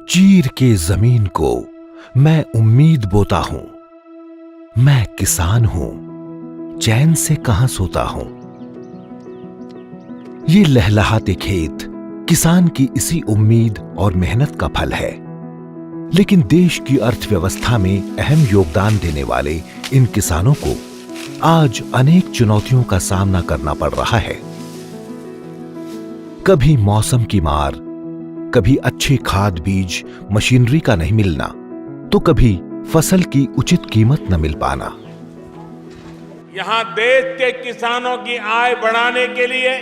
चीर के जमीन को मैं उम्मीद बोता हूं। मैं किसान हूं, चैन से कहां सोता हूं। ये लहलहाते खेत किसान की इसी उम्मीद और मेहनत का फल है। लेकिन देश की अर्थव्यवस्था में अहम योगदान देने वाले इन किसानों को आज अनेक चुनौतियों का सामना करना पड़ रहा है। कभी मौसम की मार, कभी अच्छे खाद बीज मशीनरी का नहीं मिलना, तो कभी फसल की उचित कीमत न मिल पाना। यहां देश के किसानों की आय बढ़ाने के लिए,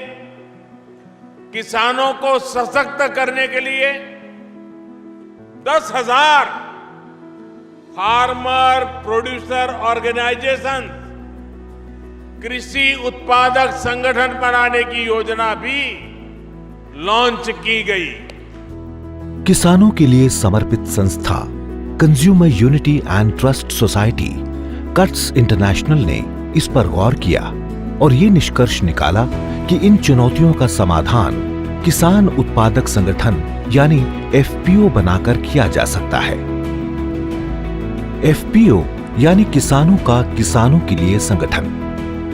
किसानों को सशक्त करने के लिए 10,000 फार्मर प्रोड्यूसर ऑर्गेनाइजेशन, कृषि उत्पादक संगठन बनाने की योजना भी लॉन्च की गई। किसानों के लिए समर्पित संस्था consumer unity and trust society cuts international ने इस पर गौर किया और ये निष्कर्ष निकाला कि इन चुनौतियों का समाधान किसान उत्पादक संगठन यानी एफपीओ बनाकर किया जा सकता है। एफपीओ यानी किसानों का किसानों के लिए संगठन,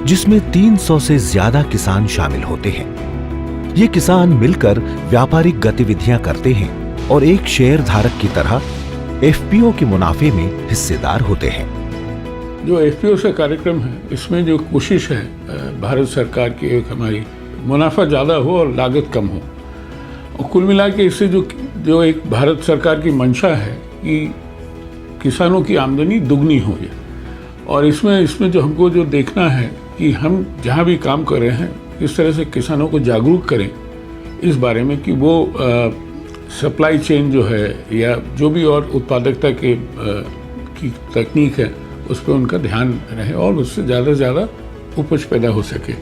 जिसमें 300 से ज्यादा किसान शामिल होते हैं। ये किसान मिलकर व्यापारिक गतिविधियां करते हैं और एक शेयर धारक की तरह एफपीओ के मुनाफे में हिस्सेदार होते हैं। जो एफपीओ से कार्यक्रम है, इसमें जो कोशिश है भारत सरकार की, एक हमारी मुनाफा ज़्यादा हो और लागत कम हो, और कुल मिला के इससे जो एक भारत सरकार की मंशा है कि किसानों की आमदनी दुगनी हो जाए। और इसमें जो हमको जो देखना है कि हम जहाँ भी काम कर रहे हैं किस तरह से किसानों को जागरूक करें इस बारे में कि वो सप्लाई चेन जो है या जो भी और उत्पादकता की तकनीक है उस पर उनका ध्यान रहे और उससे ज़्यादा से ज़्यादा उपज पैदा हो सके।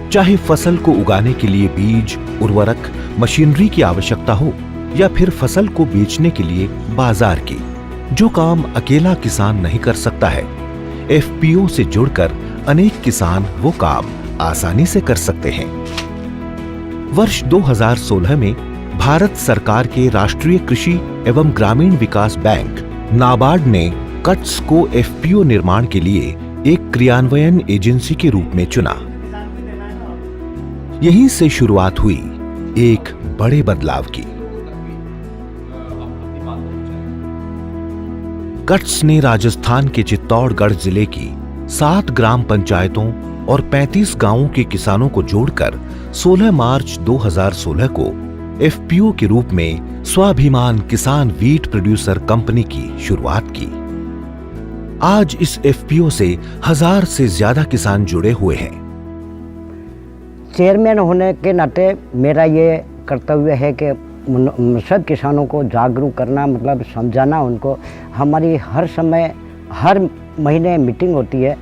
चाहे फसल को उगाने के लिए बीज, उर्वरक, मशीनरी की आवश्यकता हो या फिर फसल को बेचने के लिए बाजार की, जो काम अकेला किसान नहीं कर सकता है, एफपीओ से जुड़कर अनेक किसान वो काम आसानी से कर सकते हैं। वर्ष 2016 में भारत सरकार के राष्ट्रीय कृषि एवं ग्रामीण विकास बैंक नाबार्ड ने कट्स को एफपीओ निर्माण के लिए एक क्रियान्वयन एजेंसी के रूप में चुना। यहीं से शुरुआत हुई एक बड़े बदलाव की। कट्स ने राजस्थान के चित्तौड़गढ़ जिले की 7 ग्राम पंचायतों और 35 गांवों के किसानों को जोड़कर 16 मार्च 2016 को एफपीओ के रूप में स्वाभिमान किसान वीट प्रोड्यूसर कंपनी की शुरुआत की। आज इस एफपीओ से 1000 से ज्यादा किसान जुड़े हुए हैं। चेयरमैन होने के नाते मेरा ये कर्तव्य है कि सब किसानों को जागरूक करना, मतलब समझाना उनको। हमारी हर समय हर महीने मीटिंग होती है,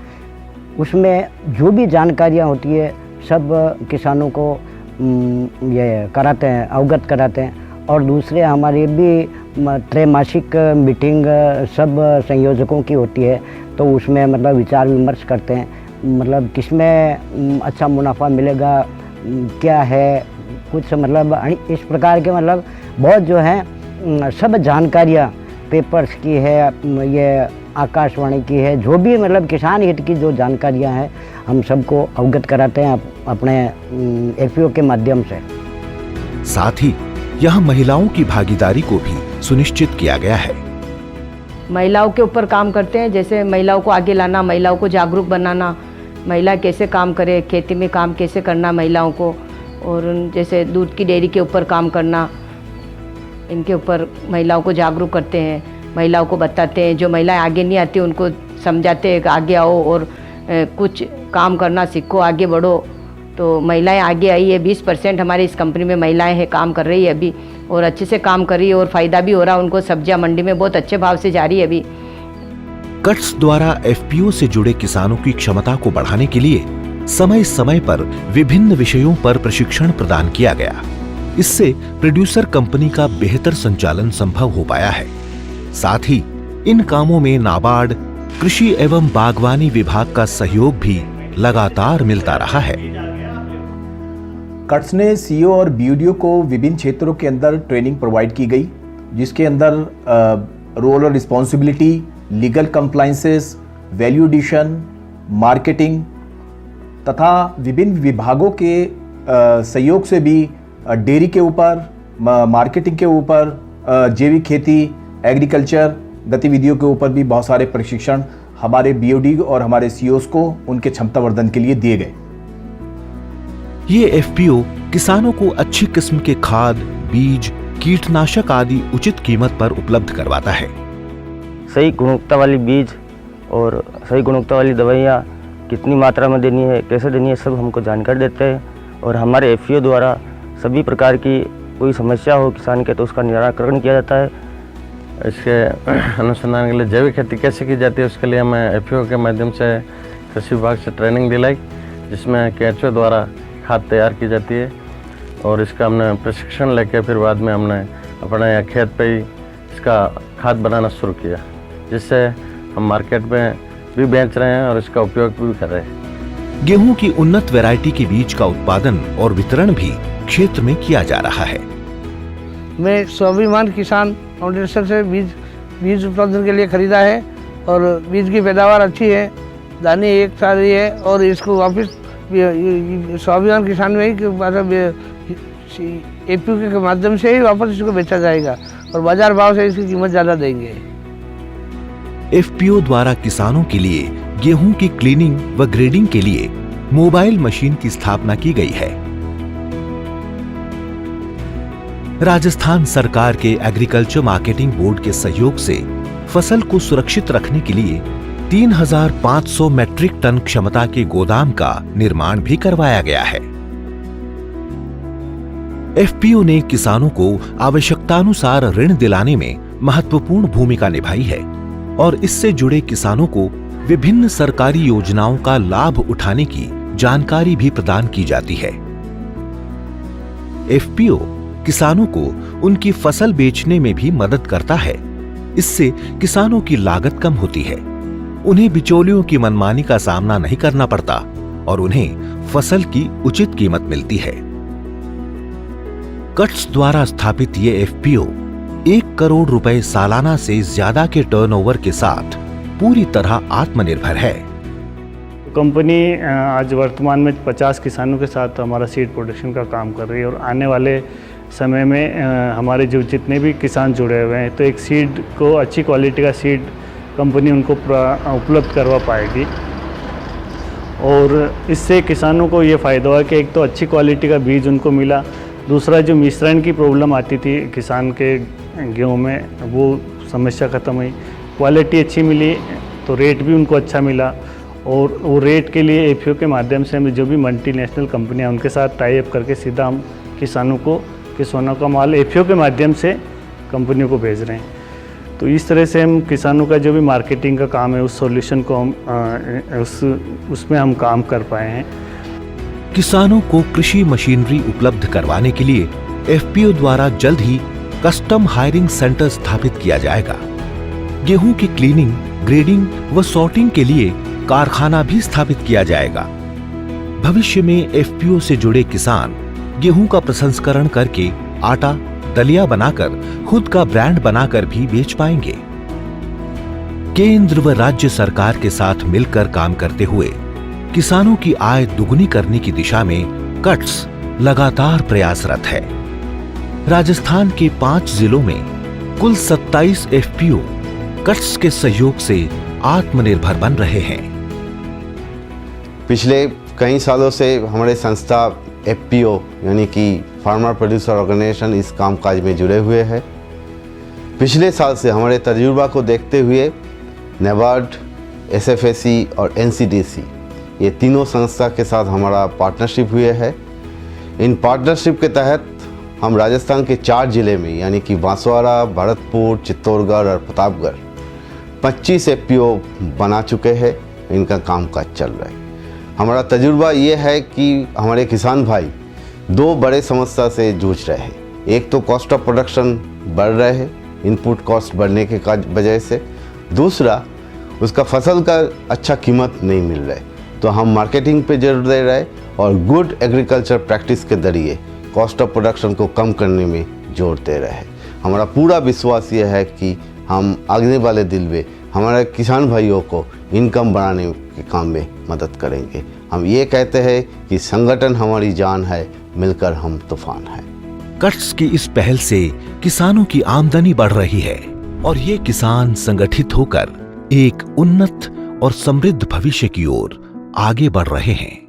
उसमें जो भी जानकारियाँ होती है सब किसानों को ये कराते हैं, अवगत कराते हैं। और दूसरे हमारी भी त्रैमासिक मीटिंग सब संयोजकों की होती है, तो उसमें मतलब विचार विमर्श करते हैं, मतलब किसमें अच्छा मुनाफा मिलेगा, क्या है कुछ, मतलब इस प्रकार के मतलब बहुत जो है सब जानकारियाँ पेपर्स की है, ये आकाशवाणी की है, जो भी मतलब किसान हित की जो जानकारियाँ हैं हम सबको अवगत कराते हैं अपने एफपीओ के माध्यम से। साथ ही यहाँ महिलाओं की भागीदारी को भी सुनिश्चित किया गया है। महिलाओं के ऊपर काम करते हैं, जैसे महिलाओं को आगे लाना, महिलाओं को जागरूक बनाना, महिला कैसे काम करे, खेती में काम कैसे करना महिलाओं को, और जैसे दूध की डेयरी के ऊपर काम करना, इनके ऊपर महिलाओं को जागरूक करते हैं, महिलाओं को बताते हैं। जो महिलाएं आगे नहीं आती उनको समझाते हैं कि आगे आओ और कुछ काम करना सीखो, आगे बढ़ो। तो महिलाएं आगे आई है, 20% हमारी इस कंपनी में महिलाएं हैं, काम कर रही है अभी, और अच्छे से काम कर रही है और फ़ायदा भी हो रहा है उनको। सब्जियां मंडी में बहुत अच्छे भाव से जा रही है अभी। कट्स द्वारा एफपीओ से जुड़े किसानों की क्षमता को बढ़ाने के लिए समय समय पर विभिन्न विषयों पर प्रशिक्षण प्रदान किया गया। इससे प्रोड्यूसर कंपनी का बेहतर संचालन संभव हो पाया है। साथ ही इन कामों में नाबार्ड, कृषि एवं बागवानी विभाग का सहयोग भी लगातार मिलता रहा है। कट्स ने सीईओ और बीडीओ को विभिन्न क्षेत्रों के अंदर ट्रेनिंग प्रोवाइड की गई। जिसके अंदर रोल और responsibility, legal compliances, value addition, marketing तथा विभिन्न विभागों के सहयोग से भी डेयरी के ऊपर, मार्केटिंग के ऊपर, जैविक खेती, एग्रीकल्चर गतिविधियों के ऊपर भी बहुत सारे प्रशिक्षण हमारे बीओडी और हमारे सीओस को उनके क्षमता वर्धन के लिए दिए गए। ये एफपीओ किसानों को अच्छी किस्म के खाद, बीज, कीटनाशक आदि उचित कीमत पर उपलब्ध करवाता है। सही गुणवत्ता वाली बीज और सही गुणवत्ता वाली दवाइयाँ कितनी मात्रा में देनी है, कैसे देनी है, सब हमको जानकारी देते हैं। और हमारे एफपीओ द्वारा सभी प्रकार की कोई समस्या हो किसान के तो उसका निराकरण किया जाता है। इसके अनुसंधान के लिए जैविक खेती कैसे की जाती है उसके लिए हमें एफपीओ के माध्यम से कृषि विभाग से ट्रेनिंग दिलाई, जिसमें केंचुए द्वारा खाद तैयार की जाती है। और इसका हमने प्रशिक्षण लेके फिर बाद में हमने अपने यहाँ खेत पे ही इसका खाद बनाना शुरू किया, जिससे हम मार्केट में भी बेच रहे हैं और इसका उपयोग भी कर रहे हैं। गेहूं की उन्नत वैरायटी के बीज का उत्पादन और वितरण भी क्षेत्र में किया जा रहा है। मैं स्वाभिमान किसान फाउंडेशन से बीज उत्पादन के लिए खरीदा है और बीज की पैदावार अच्छी है, दाने एक सारी है और इसको वापस स्वाभिमान किसान में ही एपीओ के माध्यम से ही वापस इसको बेचा जाएगा और बाजार भाव से इसकी कीमत ज़्यादा देंगे। एफपीओ द्वारा किसानों के लिए गेहूं की क्लीनिंग व ग्रेडिंग के लिए मोबाइल मशीन की स्थापना की गई है। राजस्थान सरकार के एग्रीकल्चर मार्केटिंग बोर्ड के सहयोग से फसल को सुरक्षित रखने के लिए 3,500 मैट्रिक टन क्षमता के गोदाम का निर्माण भी करवाया गया है। एफपीओ ने किसानों को आवश्यकतानुसार ऋण दिलाने में महत्वपूर्ण भूमिका निभाई है और इससे जुड़े किसानों को विभिन्न सरकारी योजनाओं का लाभ उठाने की जानकारी भी प्रदान की जाती है। एफपीओ किसानों को उनकी फसल बेचने में भी मदद करता है। इससे किसानों की लागत कम होती है, उन्हें बिचौलियों की मनमानी का सामना नहीं करना पड़ता और उन्हें फसल की उचित कीमत मिलती है। कट्स द्वारा स्थापित ये एफपीओ 1 करोड़ रुपए सालाना से ज्यादा के टर्नओवर के साथ पूरी तरह आत्मनिर्भर है। कंपनी आज वर्तमान में 50 किसानों के साथ हमारा सीड प्रोडक्शन का काम कर रही है और आने वाले समय में हमारे जो जितने भी किसान जुड़े हुए हैं तो एक सीड को अच्छी क्वालिटी का सीड कंपनी उनको उपलब्ध करवा पाएगी। और इससे किसानों को ये फ़ायदा हुआ कि एक तो अच्छी क्वालिटी का बीज उनको मिला, दूसरा जो मिश्रण की प्रॉब्लम आती थी किसान के गेहूँ में वो समस्या ख़त्म हुई, क्वालिटी अच्छी मिली तो रेट भी उनको अच्छा मिला। और वो रेट के लिए एफपीओ के माध्यम से हम जो भी मल्टीनेशनल कंपनियां उनके साथ टाई अप करके सीधा हम किसानों का माल एफपीओ के माध्यम से कंपनियों को भेज रहे हैं। तो इस तरह से हम किसानों का जो भी मार्केटिंग का काम है उस सॉल्यूशन को हम उसमें हम काम कर पाए हैं। किसानों को कृषि मशीनरी उपलब्ध करवाने के लिए एफपीओ द्वारा जल्द ही कस्टम हायरिंग सेंटर स्थापित किया जाएगा। गेहूं की क्लीनिंग, ग्रेडिंग व सॉर्टिंग के लिए कारखाना भी स्थापित किया जाएगा। भविष्य में एफपीओ से जुड़े किसान गेहूं का प्रसंस्करण करके आटा, दलिया बनाकर खुद का ब्रांड बनाकर भी बेच पाएंगे। केंद्र व राज्य सरकार के साथ मिलकर काम करते हुए किसानों की आय दुगुनी करने की दिशा में कट्स लगातार प्रयासरत है। राजस्थान के 5 जिलों में कुल 27 एफपीओ कट्स के सहयोग से आत्मनिर्भर बन रहे हैं। पिछले कई सालों से हमारे संस्था एफपीओ यानी कि फार्मर प्रोड्यूसर ऑर्गेनाइजेशन इस कामकाज में जुड़े हुए हैं। पिछले साल से हमारे तजुर्बा को देखते हुए नेबार्ड, एसएफएसी और एनसीडीसी ये तीनों संस्था के साथ हमारा पार्टनरशिप हुए है। इन पार्टनरशिप के तहत हम राजस्थान के 4 जिले में यानी कि बांसवाड़ा, भरतपुर, चित्तौड़गढ़ और प्रतापगढ़ 25 एफपीओ बना चुके हैं। इनका कामकाज चल रहा है। हमारा तजुर्बा ये है कि हमारे किसान भाई 2 बड़े समस्या से जूझ रहे हैं। एक तो कॉस्ट ऑफ प्रोडक्शन बढ़ रहे हैं, इनपुट कॉस्ट बढ़ने के वजह से। दूसरा उसका फसल का अच्छा कीमत नहीं मिल रहा है। तो हम मार्केटिंग पे जोर दे रहे हैं और गुड एग्रीकल्चर प्रैक्टिस के जरिए कॉस्ट ऑफ प्रोडक्शन को कम करने में जोर दे रहे हैं। हमारा पूरा विश्वास ये है कि हम आने वाले दिन में हमारे किसान भाइयों को इनकम बढ़ाने के काम में मदद करेंगे। हम ये कहते हैं कि संगठन हमारी जान है, मिलकर हम तूफान है। कट्स की इस पहल से किसानों की आमदनी बढ़ रही है और ये किसान संगठित होकर एक उन्नत और समृद्ध भविष्य की ओर आगे बढ़ रहे हैं।